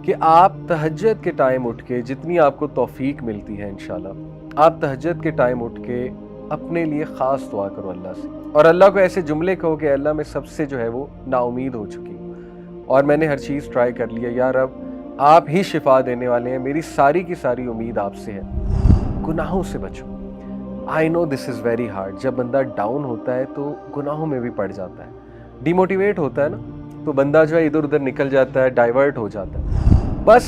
کہ آپ تہجد کے ٹائم اٹھ کے جتنی آپ کو توفیق ملتی ہے انشاءاللہ آپ تہجد کے ٹائم اٹھ کے اپنے لیے خاص دعا کرو اللہ سے، اور اللہ کو ایسے جملے کہو کہ اللہ میں سب سے جو ہے وہ نا امید ہو چکی ہوں اور میں نے ہر چیز ٹرائی کر لیا، یا رب آپ ہی شفا دینے والے ہیں، میری ساری کی ساری امید آپ سے ہے۔ گناہوں سے بچو۔ آئی نو دس از ویری ہارڈ، جب بندہ ڈاؤن ہوتا ہے تو گناہوں میں بھی پڑ جاتا ہے، ڈی موٹیویٹ ہوتا ہے نا، تو بندہ جو ہے ادھر ادھر نکل جاتا ہے، ڈائیورٹ ہو جاتا ہے۔ بس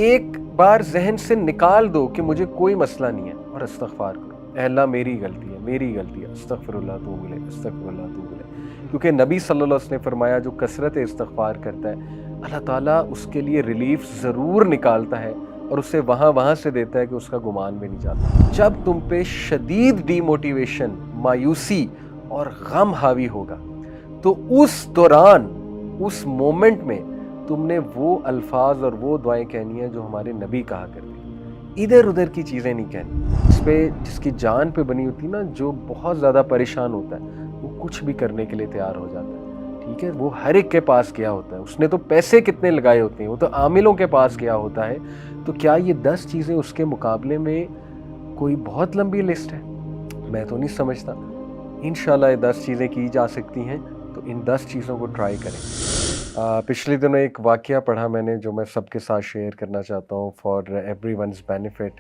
ایک بار ذہن سے نکال دو کہ مجھے کوئی مسئلہ نہیں ہے اور استغفار کرو، اے اللہ میری غلطی ہے، میری غلطی ہے، استغفر اللہ توب الیہ، استغفر اللہ توب الیہ، کیونکہ نبی صلی اللہ علیہ وسلم نے فرمایا جو کثرت استغفار کرتا ہے اللہ تعالیٰ اس کے لیے ریلیف ضرور نکالتا ہے اور اسے وہاں سے دیتا ہے کہ اس کا گمان بھی نہیں جاتا۔ جب تم پہ شدید ڈی موٹیویشن، مایوسی اور غم حاوی ہوگا تو اس دوران، اس مومنٹ میں تم نے وہ الفاظ اور وہ دعائیں کہنی ہیں جو ہمارے نبی کہا کرتے ہیں، ادھر ادھر کی چیزیں نہیں کہنی۔ اس پہ جس کی جان پہ بنی ہوتی نا، جو بہت زیادہ پریشان ہوتا ہے وہ کچھ بھی کرنے کے لیے تیار ہو جاتا ہے، ٹھیک ہے، وہ ہر ایک کے پاس گیا ہوتا ہے، اس نے تو پیسے کتنے لگائے ہوتے ہیں، وہ تو عاملوں کے پاس گیا ہوتا ہے، تو کیا یہ 10 چیزیں اس کے مقابلے میں کوئی بہت لمبی لسٹ ہے؟ میں تو نہیں سمجھتا۔ انشاءاللہ یہ 10 چیزیں کی جا سکتی ہیں، تو ان 10 چیزوں کو ٹرائی کریں۔ پچھلے دنوں ایک واقعہ پڑھا میں نے جو میں سب کے ساتھ شیئر کرنا چاہتا ہوں فار ایوری ونز بینیفٹ۔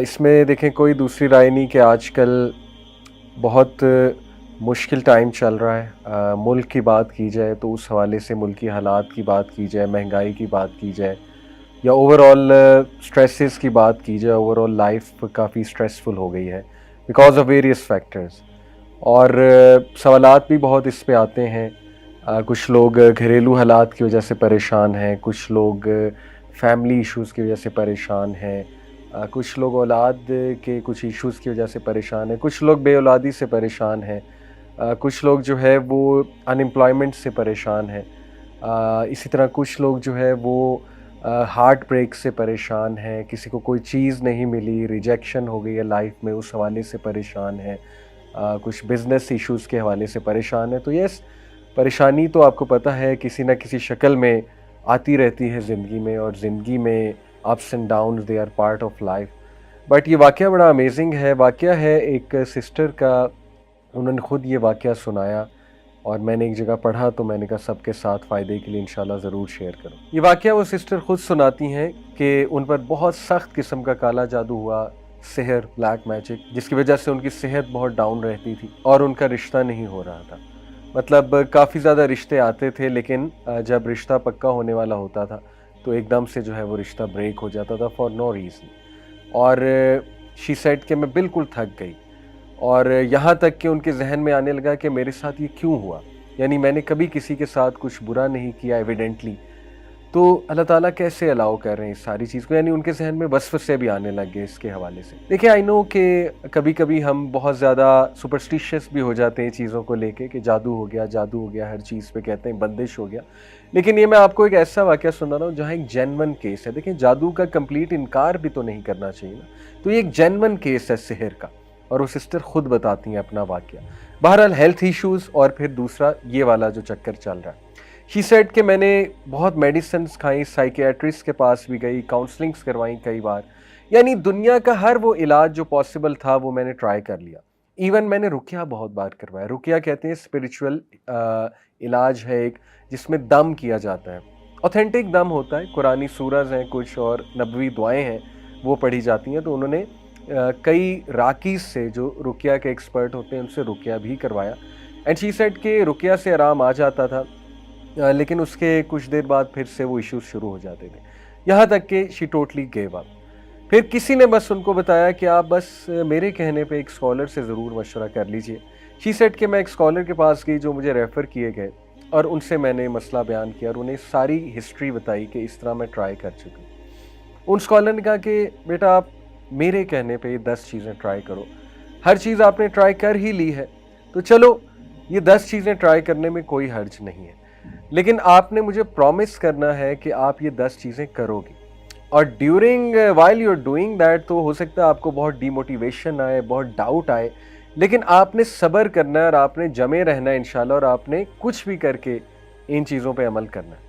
اس میں دیکھیں کوئی دوسری رائے نہیں کہ آج کل بہت مشکل ٹائم چل رہا ہے، ملک کی بات کی جائے تو اس حوالے سے ملکی حالات کی بات کی جائے، مہنگائی کی بات کی جائے، یا اوور آل سٹریسز کی بات کی جائے، اوور آل لائف کافی سٹریسفل ہو گئی ہے بیکاز آف ویریس فیکٹرز، اور سوالات بھی بہت اس پہ آتے ہیں۔ کچھ لوگ گھریلو حالات کی وجہ سے پریشان ہیں، کچھ لوگ فیملی ایشوز کی وجہ سے پریشان ہیں، کچھ لوگ اولاد کے کچھ ایشوز کی وجہ سے پریشان ہیں، کچھ لوگ بے اولادی سے پریشان ہیں، کچھ لوگ جو ہے وہ ان امپلائمنٹ سے پریشان ہیں، اسی طرح کچھ لوگ جو ہے وہ ہارٹ بریک سے پریشان ہیں، کسی کو کوئی چیز نہیں ملی، ریجیکشن ہو گئی ہے لائف میں، اس حوالے سے پریشان ہیں، کچھ بزنس ایشوز کے حوالے سے پریشان ہیں۔ تو یس، پریشانی تو آپ کو پتہ ہے کسی نہ کسی شکل میں آتی رہتی ہے زندگی میں، اور زندگی میں ups and downs they are part of life. But یہ واقعہ بڑا امیزنگ ہے، واقعہ ہے ایک سسٹر کا، انہوں نے خود یہ واقعہ سنایا اور میں نے ایک جگہ پڑھا تو میں نے کہا سب کے ساتھ فائدے کے لیے انشاءاللہ ضرور شیئر کروں۔ یہ واقعہ وہ سسٹر خود سناتی ہیں کہ ان پر بہت سخت قسم کا کالا جادو ہوا، سحر، بلیک میجک، جس کی وجہ سے ان کی صحت بہت ڈاؤن رہتی تھی اور ان کا رشتہ نہیں ہو رہا تھا۔ مطلب کافی زیادہ رشتے آتے تھے، لیکن جب رشتہ پکا ہونے والا ہوتا تھا تو ایک دم سے جو ہے وہ رشتہ بریک ہو جاتا تھا فار نو ریزن، اور شی سیڈ کہ میں بالکل تھک گئی، اور یہاں تک کہ ان کے ذہن میں آنے لگا کہ میرے ساتھ یہ کیوں ہوا، یعنی میں نے کبھی کسی کے ساتھ کچھ برا نہیں کیا ایویڈنٹلی، تو اللہ تعالیٰ کیسے الاؤ کر رہے ہیں اس ساری چیز کو، یعنی ان کے ذہن میں وسوسے بھی آنے لگ گئے اس کے حوالے سے۔ دیکھیں آئی نو کہ کبھی کبھی ہم بہت زیادہ سپرسٹیشیس بھی ہو جاتے ہیں چیزوں کو لے کے کہ جادو ہو گیا، ہر چیز پہ کہتے ہیں بندش ہو گیا، لیکن یہ میں آپ کو ایک ایسا واقعہ سنا رہا ہوں جہاں ایک جینون کیس ہے۔ دیکھیں جادو کا کمپلیٹ انکار بھی تو نہیں کرنا چاہیے نا، تو یہ ایک جینون کیس ہے سحر کا، اور وہ سسٹر خود بتاتی ہیں اپنا واقعہ۔ بہرحال ہیلتھ ایشوز اور پھر دوسرا یہ والا جو چکر چل رہا ہے، شی سیڈ کہ میں نے بہت میڈیسنز کھائیں، سائیکیٹرسٹ کے پاس بھی گئی، کاؤنسلنگز کروائیں کئی بار، یعنی دنیا کا ہر وہ علاج جو پاسبل تھا وہ میں نے ٹرائی کر لیا، ایون میں نے رقیہ بہت بار کروایا۔ رقیہ کہتے ہیں اسپریچول علاج ہے ایک، جس میں دم کیا جاتا ہے، اوتھینٹک دم ہوتا ہے، قرآنی سورز ہیں کچھ اور نبوی دعائیں ہیں وہ پڑھی جاتی ہیں، تو انہوں نے کئی راکیز سے جو رقیہ کے ایکسپرٹ ہوتے ہیں ان سے رقیہ بھی کروایا، اینڈ شی سیڈ کہ رقیہ سے آرام آ جاتا تھا، لیکن اس کے کچھ دیر بعد پھر سے وہ ایشوز شروع ہو جاتے تھے، یہاں تک کہ شی ٹوٹلی گیو اپ۔ پھر کسی نے بس ان کو بتایا کہ آپ بس میرے کہنے پہ ایک اسکالر سے ضرور مشورہ کر لیجئے۔ شی سیڈ کہ میں ایک اسکالر کے پاس گئی جو مجھے ریفر کیے گئے، اور ان سے میں نے مسئلہ بیان کیا اور انہیں ساری ہسٹری بتائی کہ اس طرح میں ٹرائی کر چکی ہوں۔ ان اسکالر نے کہا کہ بیٹا آپ میرے کہنے پہ یہ 10 چیزیں ٹرائی کرو، ہر چیز آپ نے ٹرائی کر ہی لی ہے تو چلو یہ 10 چیزیں ٹرائی کرنے میں کوئی حرج نہیں ہے، لیکن آپ نے مجھے پرومس کرنا ہے کہ آپ یہ 10 چیزیں کرو گی، اور during while you are doing that تو ہو سکتا ہے آپ کو بہت ڈی موٹیویشن آئے، بہت ڈاؤٹ آئے، لیکن آپ نے صبر کرنا ہے اور آپ نے جمے رہنا ہے انشاءاللہ، اور آپ نے کچھ بھی کر کے ان چیزوں پہ عمل کرنا ہے۔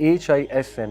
HISNULMUSLIM,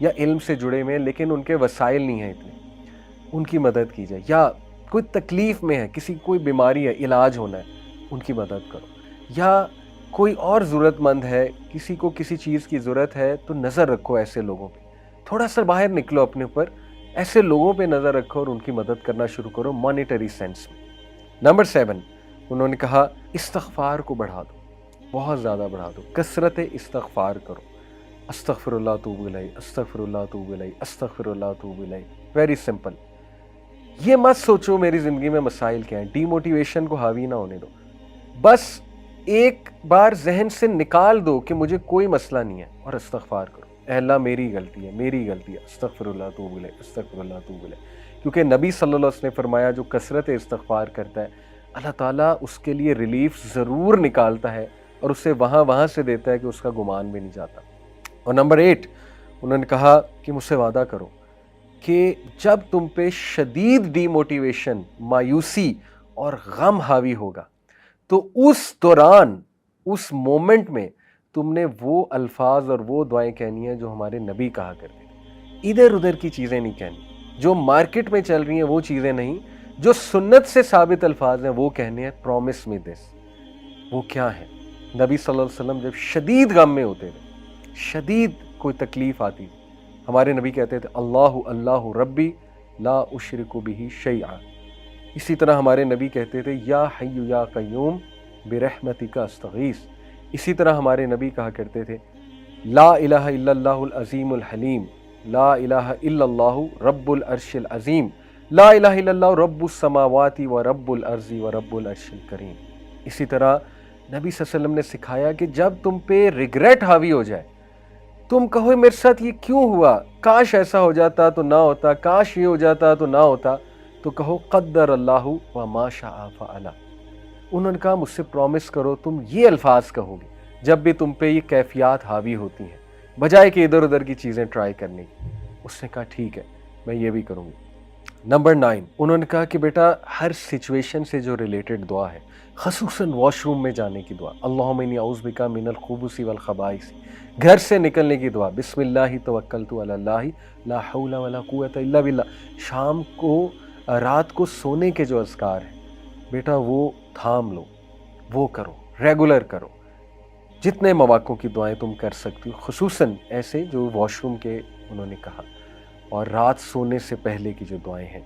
یا علم سے جڑے ہوئے ہیں لیکن ان کے وسائل نہیں ہیں اتنے، ان کی مدد کی جائے، یا کوئی تکلیف میں ہے، کسی کوئی بیماری ہے، علاج ہونا ہے، ان کی مدد کرو، یا کوئی اور ضرورت مند ہے، کسی کو کسی چیز کی ضرورت ہے تو نظر رکھو ایسے لوگوں پہ، تھوڑا سا باہر نکلو اپنے اوپر، ایسے لوگوں پہ نظر رکھو اور ان کی مدد کرنا شروع کرو مانیٹری سینس میں۔ نمبر 7 انہوں نے کہا استغفار کو بڑھا دو، بہت زیادہ بڑھا دو، کثرت استغفار کرو، استغفر اللہ توب الیہ، استغفر اللہ توب الیہ، استغفر اللہ توب الیہ، ویری سمپل۔ یہ مت سوچو میری زندگی میں مسائل کیا ہیں، ڈی موٹیویشن کو حاوی نہ ہونے دو، بس ایک بار ذہن سے نکال دو کہ مجھے کوئی مسئلہ نہیں ہے اور استغفار کرو، اے اللہ میری غلطی ہے، میری غلطی ہے، استغفر اللہ توب الیہ، استغفر اللہ توب الیہ۔ کیونکہ نبی صلی اللہ علیہ وسلم نے فرمایا جو کثرت استغفار کرتا ہے اللہ تعالیٰ اس کے لیے ریلیف ضرور نکالتا ہے اور اسے وہاں سے دیتا ہے کہ اس کا گمان بھی نہیں جاتا۔ اور نمبر 8 انہوں نے کہا کہ مجھ سے وعدہ کرو کہ جب تم پہ شدید ڈی موٹیویشن، مایوسی اور غم حاوی ہوگا تو اس دوران، اس مومنٹ میں تم نے وہ الفاظ اور وہ دعائیں کہنی ہیں جو ہمارے نبی کہا کرتے تھے، ادھر ادھر کی چیزیں نہیں کہنی، جو مارکیٹ میں چل رہی ہیں وہ چیزیں نہیں، جو سنت سے ثابت الفاظ ہیں وہ کہنے ہیں۔ پرومس می دس، وہ کیا ہے؟ نبی صلی اللہ علیہ وسلم جب شدید غم میں ہوتے تھے، شدید کوئی تکلیف آتی تھی، ہمارے نبی کہتے تھے اللہ اللہ ربی لا اشرک بہ شیئا۔ اسی طرح ہمارے نبی کہتے تھے یا حی یا قیوم برحمتک استغیث۔ اسی طرح ہمارے نبی کہا کرتے تھے لا الہ الا اللہ العظیم الحلیم، لا الہ الا اللہ رب العرش العظیم، لا الہ الا اللہ رب السماوات و رب الارض و رب العرش الکریم۔ اسی طرح نبی صلی اللہ علیہ وسلم نے سکھایا کہ جب تم پہ ریگریٹ حاوی ہو جائے، تم کہو میرے ساتھ یہ کیوں ہوا، کاش ایسا ہو جاتا تو نہ ہوتا، کاش یہ ہو جاتا تو نہ ہوتا، تو کہو قدر اللہ و ما شاء فعل۔ انہوں نے کہا مجھ سے پرومس کرو تم یہ الفاظ کہو گے جب بھی تم پہ یہ کیفیات حاوی ہوتی ہیں، بجائے کہ ادھر ادھر کی چیزیں ٹرائی کرنے کی۔ اس نے کہا ٹھیک ہے میں یہ بھی کروں گی۔ نمبر 9 انہوں نے کہا کہ بیٹا ہر سچویشن سے جو ریلیٹڈ دعا ہے، خصوصاً واش روم میں جانے کی دعا، اللہم انی اعوذ بک من الخبث والخبائث، گھر سے نکلنے کی دعا، بسم اللہ توکلت علی اللہ لا حول ولا قوت الا باللہ، شام کو رات کو سونے کے جو اذکار ہیں بیٹا وہ تھام لو، وہ کرو، ریگولر کرو، جتنے مواقع کی دعائیں تم کر سکتی ہو، خصوصاً ایسے جو واش روم کے انہوں نے کہا، اور رات سونے سے پہلے کی جو دعائیں ہیں۔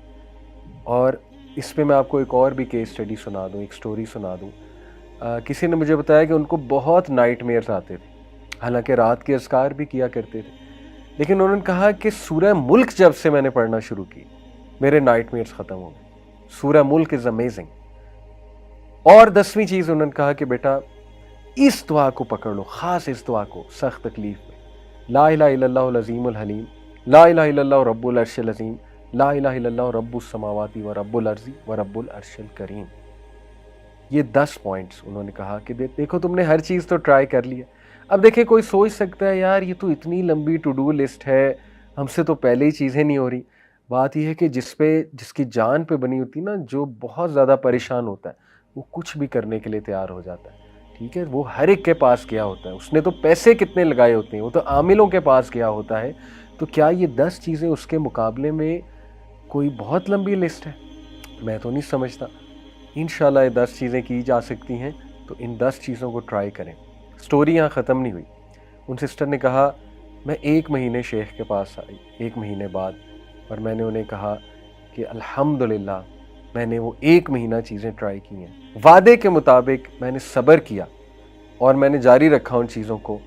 اور اس پہ میں آپ کو ایک اور بھی کیس اسٹڈی سنا دوں، ایک سٹوری سنا دوں۔ کسی نے مجھے بتایا کہ ان کو بہت نائٹ میئرز آتے تھے، حالانکہ رات کے اذکار بھی کیا کرتے تھے، لیکن انہوں نے کہا کہ سورہ ملک جب سے میں نے پڑھنا شروع کی میرے نائٹ میئرز ختم ہو گئے۔ سورہ ملک از امیزنگ۔ اور 10ویں چیز انہوں نے کہا کہ بیٹا اس دعا کو پکڑ لو، خاص اس دعا کو سخت تکلیف میں، لا الہ الا اللہ العظیم الحلیم، لا الہ الا اللہ رب العرش العظیم، لا الہ الا اللہ رب السماوات و رب الارض و رب العرش الکریم۔ یہ 10 پوائنٹس انہوں نے کہا کہ دیکھو تم نے ہر چیز تو ٹرائی کر لی ہے۔ اب دیکھیں کوئی سوچ سکتا ہے یار یہ تو اتنی لمبی ٹو ڈو لسٹ ہے، ہم سے تو پہلے ہی چیزیں نہیں ہو رہی۔ بات یہ ہے کہ جس کی جان پہ بنی ہوتی نا، جو بہت زیادہ پریشان ہوتا ہے وہ کچھ بھی کرنے کے لیے تیار ہو جاتا ہے، ٹھیک ہے؟ وہ ہر ایک کے پاس گیا ہوتا ہے، اس نے تو پیسے کتنے لگائے ہوتے ہیں، وہ تو عاملوں کے پاس گیا ہوتا ہے۔ تو کیا یہ 10 چیزیں اس کے مقابلے میں کوئی بہت لمبی لسٹ ہے؟ میں تو نہیں سمجھتا۔ انشاءاللہ یہ 10 چیزیں کی جا سکتی ہیں، تو ان 10 چیزوں کو ٹرائی کریں۔ سٹوری یہاں ختم نہیں ہوئی۔ ان سسٹر نے کہا میں 1 مہینے شیخ کے پاس آئی 1 مہینے بعد، اور میں نے انہیں کہا کہ الحمدللہ میں نے وہ 1 مہینہ چیزیں ٹرائی کی ہیں، وعدے کے مطابق میں نے صبر کیا اور میں نے جاری رکھا ان چیزوں کو،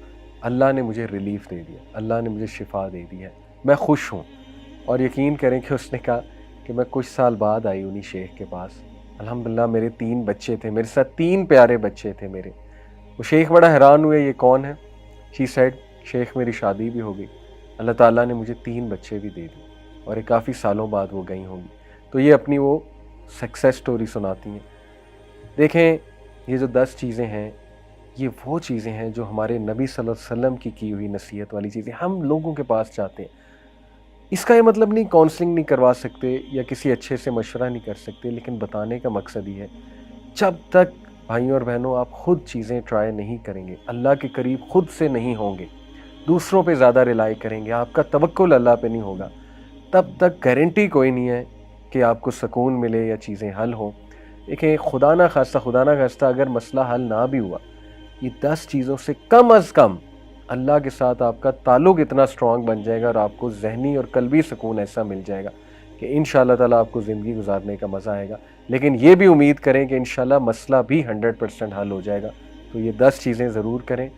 اللہ نے مجھے ریلیف دے دیا، اللہ نے مجھے شفا دے دی ہے، میں خوش ہوں۔ اور یقین کریں کہ اس نے کہا کہ میں کچھ سال بعد آئی انہی شیخ کے پاس، الحمدللہ میرے 3 بچے تھے، میرے ساتھ 3 پیارے بچے تھے میرے۔ وہ شیخ بڑا حیران ہوئے یہ کون ہے؟ شی سیڈ شیخ میری شادی بھی ہو گئی، اللہ تعالیٰ نے مجھے 3 بچے بھی دے دیے، اور یہ کافی سالوں بعد وہ گئی ہوں گی۔ تو یہ اپنی وہ سکسیس سٹوری سناتی ہیں۔ دیکھیں یہ جو 10 چیزیں ہیں یہ وہ چیزیں ہیں جو ہمارے نبی صلی اللہ علیہ وسلم کی ہوئی نصیحت والی چیزیں ہم لوگوں کے پاس چاہتے ہیں۔ اس کا یہ مطلب نہیں کاؤنسلنگ نہیں کروا سکتے یا کسی اچھے سے مشورہ نہیں کر سکتے، لیکن بتانے کا مقصد یہ ہے جب تک بھائیوں اور بہنوں آپ خود چیزیں ٹرائی نہیں کریں گے، اللہ کے قریب خود سے نہیں ہوں گے، دوسروں پہ زیادہ ریلائی کریں گے، آپ کا توکل اللہ پہ نہیں ہوگا، تب تک گارنٹی کوئی نہیں ہے کہ آپ کو سکون ملے یا چیزیں حل ہوں۔ دیکھیں خدا نہ خواستہ اگر مسئلہ حل نہ بھی ہوا، یہ 10 چیزوں سے کم از کم اللہ کے ساتھ آپ کا تعلق اتنا سٹرونگ بن جائے گا اور آپ کو ذہنی اور قلبی سکون ایسا مل جائے گا کہ انشاءاللہ تعالیٰ آپ کو زندگی گزارنے کا مزہ آئے گا۔ لیکن یہ بھی امید کریں کہ انشاءاللہ مسئلہ بھی 100% حل ہو جائے گا۔ تو یہ 10 چیزیں ضرور کریں۔